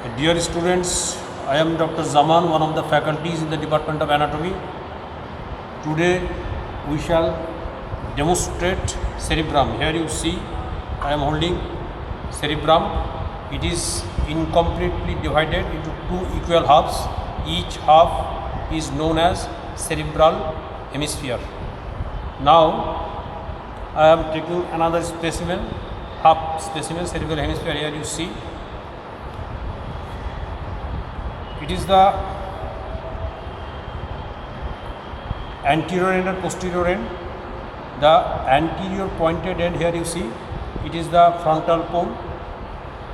Dear students, I am Dr. Zaman, one of the faculties in the Department of Anatomy. Today we shall demonstrate cerebrum. Here you see I am holding cerebrum. It is incompletely divided into two equal halves. Each half is known as cerebral hemisphere. Now I am taking another specimen, half specimen, cerebral hemisphere. Here you see it is the anterior end and posterior end. The anterior pointed end, here you see, it is the frontal pole,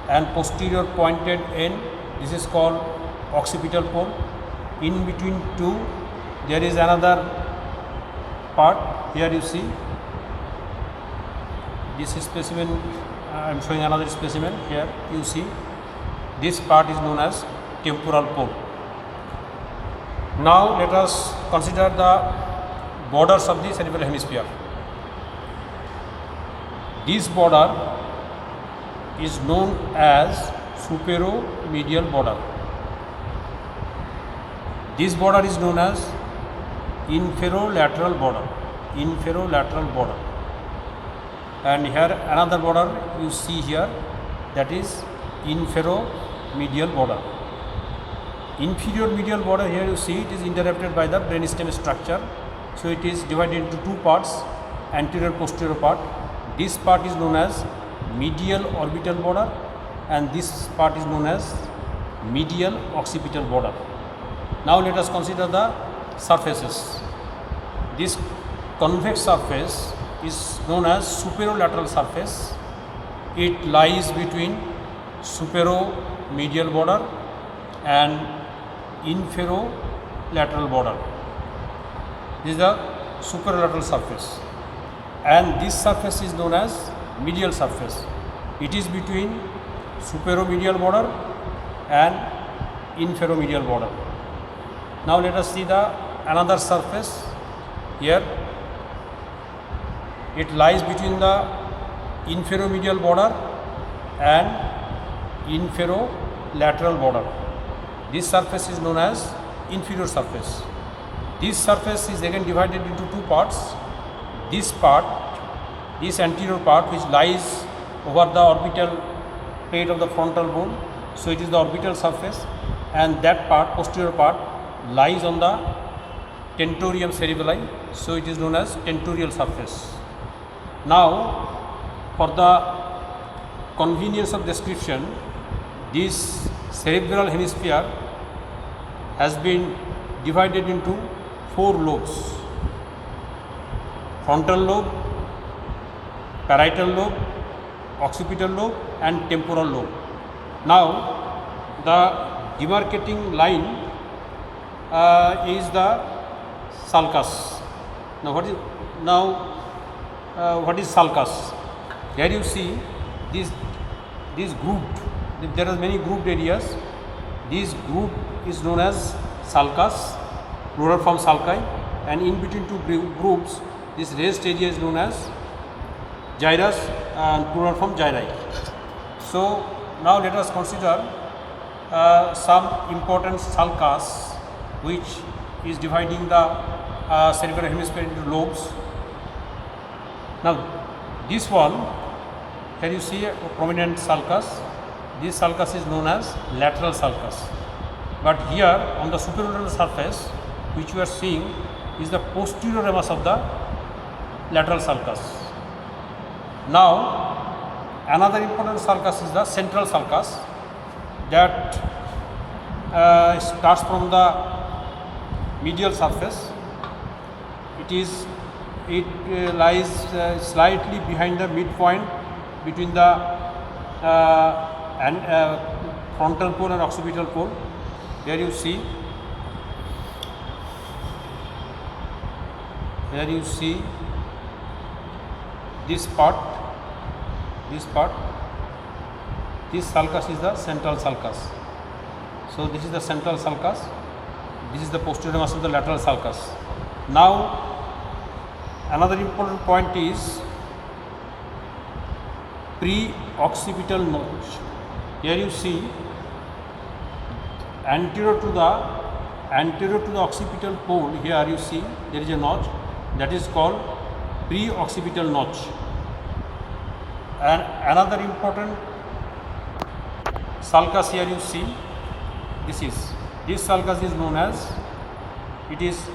and posterior pointed end, this is called occipital pole. In between two, there is another part. Here you see this specimen. I am showing another specimen. Here you see this part is known as temporal pole. Now let us consider the borders of the cerebral hemisphere. This border is known as superomedial border. This border is known as inferolateral border. Inferolateral border. And here another border you see here, that is inferomedial border. Inferior medial border, here you see it is interrupted by the brainstem structure. So it is divided into two parts, anterior posterior part. This part is known as medial orbital border, and this part is known as medial occipital border. Now let us consider the surfaces. This convex surface is known as superolateral surface. It lies between superomedial border and inferolateral border. This is the superolateral surface, and this surface is known as medial surface. It is between superomedial border and inferomedial border. Now let us see the another surface. Here it lies between the inferomedial border and inferolateral border. This surface is known as inferior surface. This surface is again divided into two parts. This part, this anterior part, which lies over the orbital plate of the frontal bone, so it is the orbital surface, and that part, posterior part, lies on the tentorium cerebelli, so it is known as tentorial surface. Now, for the convenience of description, this cerebral hemisphere has been divided into four lobes: frontal lobe, parietal lobe, occipital lobe, and temporal lobe. Now the demarcating line is the sulcus. Now what is sulcus? Here you see this grouped. There are many grouped areas. This group is known as sulcus, plural form sulci, and in between two groups, this raised area is known as gyrus and plural form gyri. So now let us consider some important sulcus which is dividing the cerebral hemisphere into lobes. Now this one, here you see a prominent sulcus. This sulcus is known as lateral sulcus. But here on the superolateral surface, which we are seeing, is the posterior ramus of the lateral sulcus. Now another important sulcus is the central sulcus, that starts from the medial surface. It lies slightly behind the midpoint between the frontal pole and occipital pole. Here you see this part. This sulcus is the central sulcus. So this is the central sulcus. This is the posterior ramus of the lateral sulcus. Now another important point is pre-occipital notch. Here you see anterior to the occipital pole. Here you see there is a notch that is called pre-occipital notch. And another important sulcus here you see, this sulcus is known as, it is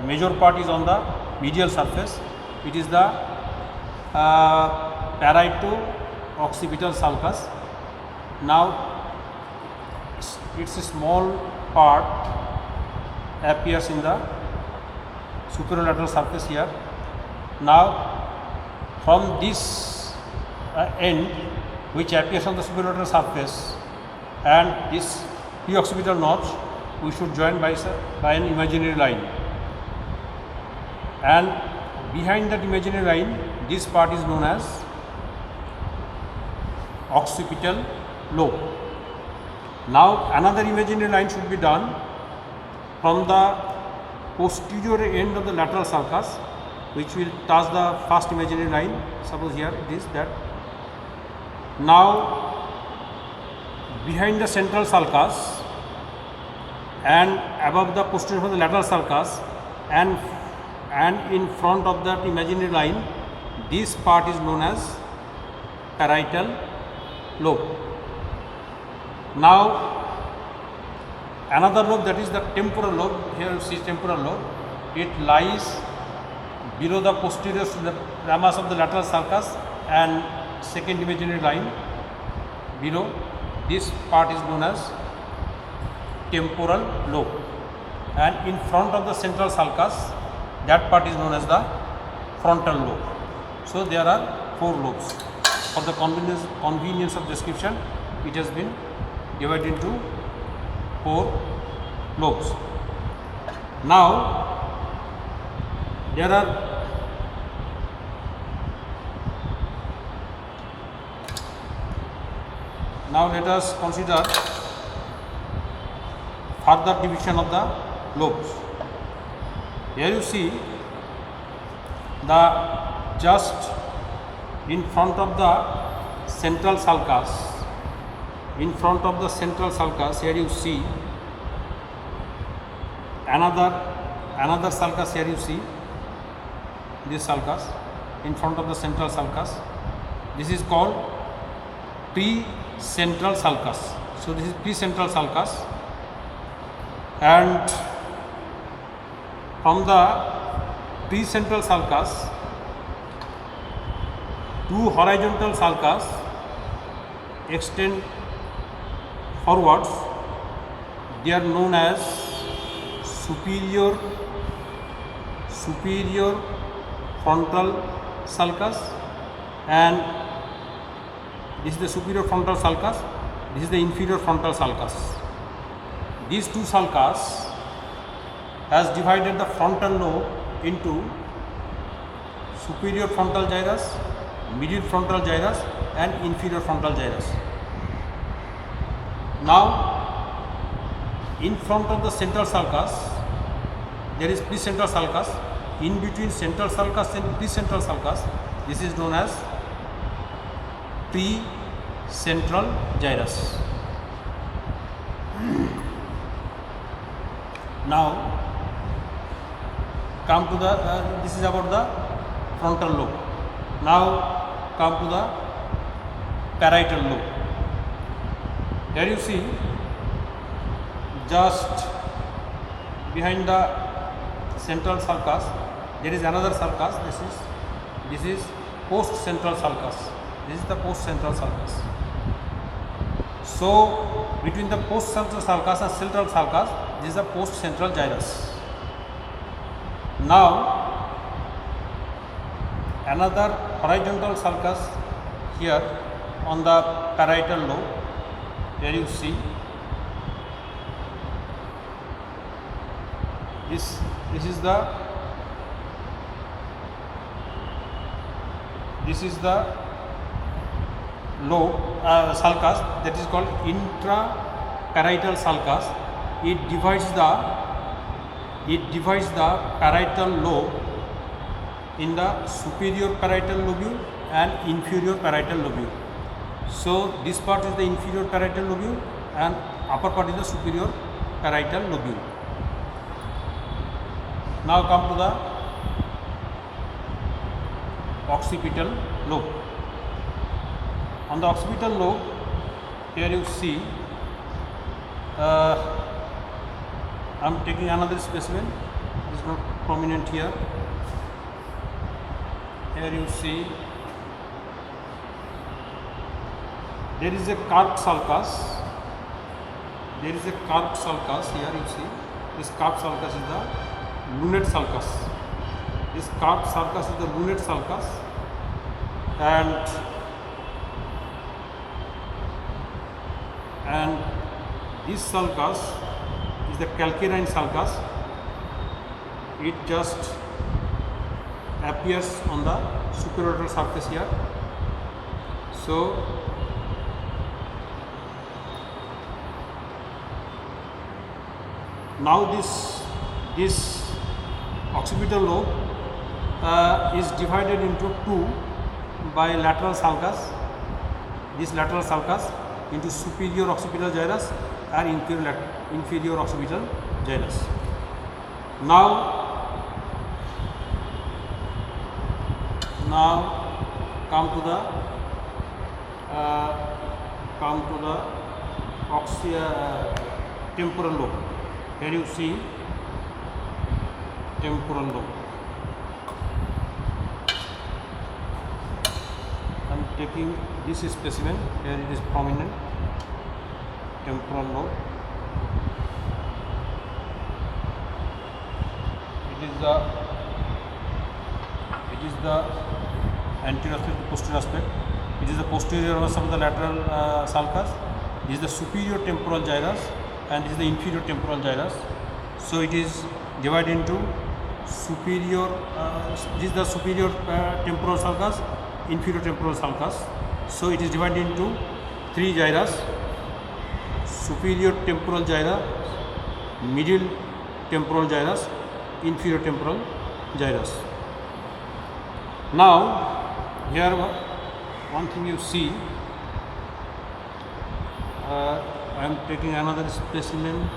major part is on the medial surface. It is the parieto-occipital sulcus. Now its a small part appears in the superolateral surface here. Now from this end which appears on the superolateral surface and this pre-occipital notch, we should join by an imaginary line, and behind that imaginary line this part is known as occipital lobe. Now another imaginary line should be done from the posterior end of the lateral sulcus, which will touch the first imaginary line. Suppose here it is that. Now behind the central sulcus and above the posterior of the lateral sulcus and in front of that imaginary line, this part is known as parietal lobe. Now another lobe, that is the temporal lobe. Here you see temporal lobe. It lies below the posterior ramus of the lateral sulcus and second imaginary line below. This part is known as temporal lobe, and in front of the central sulcus, that part is known as the frontal lobe. So there are 4 lobes. For the convenience of description, it has been divided into 4 lobes. Now there are now let us consider further division of the lobes. Here you see the just in front of the central sulcus, here you see another sulcus. Here you see this sulcus in front of the central sulcus. This is called pre-central sulcus. So this is pre-central sulcus, and from the pre-central sulcus, 2 horizontal sulcus extend forwards. They are known as superior frontal sulcus, and this is the superior frontal sulcus, this is the inferior frontal sulcus. These 2 sulcus has divided the frontal lobe into superior frontal gyrus, middle frontal gyrus and inferior frontal gyrus. Now in front of the central sulcus there is precentral sulcus. In between central sulcus and precentral sulcus, this is known as precentral gyrus. Now come to the this is about the frontal lobe. Now come to the parietal lobe. Here you see just behind the central sulcus there is another sulcus. This is post central sulcus. This is the post central sulcus. So between the post central sulcus and central sulcus, this is the post central gyrus. Now another horizontal sulcus here on the parietal lobe. Here you see this is the lobe sulcus, that is called intraparietal sulcus. It divides the parietal lobe in the superior parietal lobule and inferior parietal lobule. So this part is the inferior parietal lobule and upper part is the superior parietal lobule. Now come to the occipital lobe. On the occipital lobe, here you see I am taking another specimen. It is not prominent here. Here you see there is a carped sulcus. There is a carped sulcus. Here you see this carped sulcus is the lunate sulcus. This carped sulcus is the lunate sulcus, and this sulcus is the calcarine sulcus. It just appears on the superior surface here. So now this occipital lobe is divided into two by lateral sulcus. This lateral sulcus into superior occipital gyrus and inferior occipital gyrus. Now come to the temporal lobe. Here you see temporal lobe. I am taking this specimen. Here it is prominent, temporal lobe. It is the anterior aspect, the posterior aspect. It is the posterior of the lateral sulcus. This is the superior temporal gyrus, and this is the inferior temporal gyrus. So it is divided into superior. This is the superior temporal sulcus, inferior temporal sulcus. So it is divided into three gyrus: superior temporal gyrus, middle temporal gyrus, inferior temporal gyrus. Now here one thing you see, I am taking another specimen.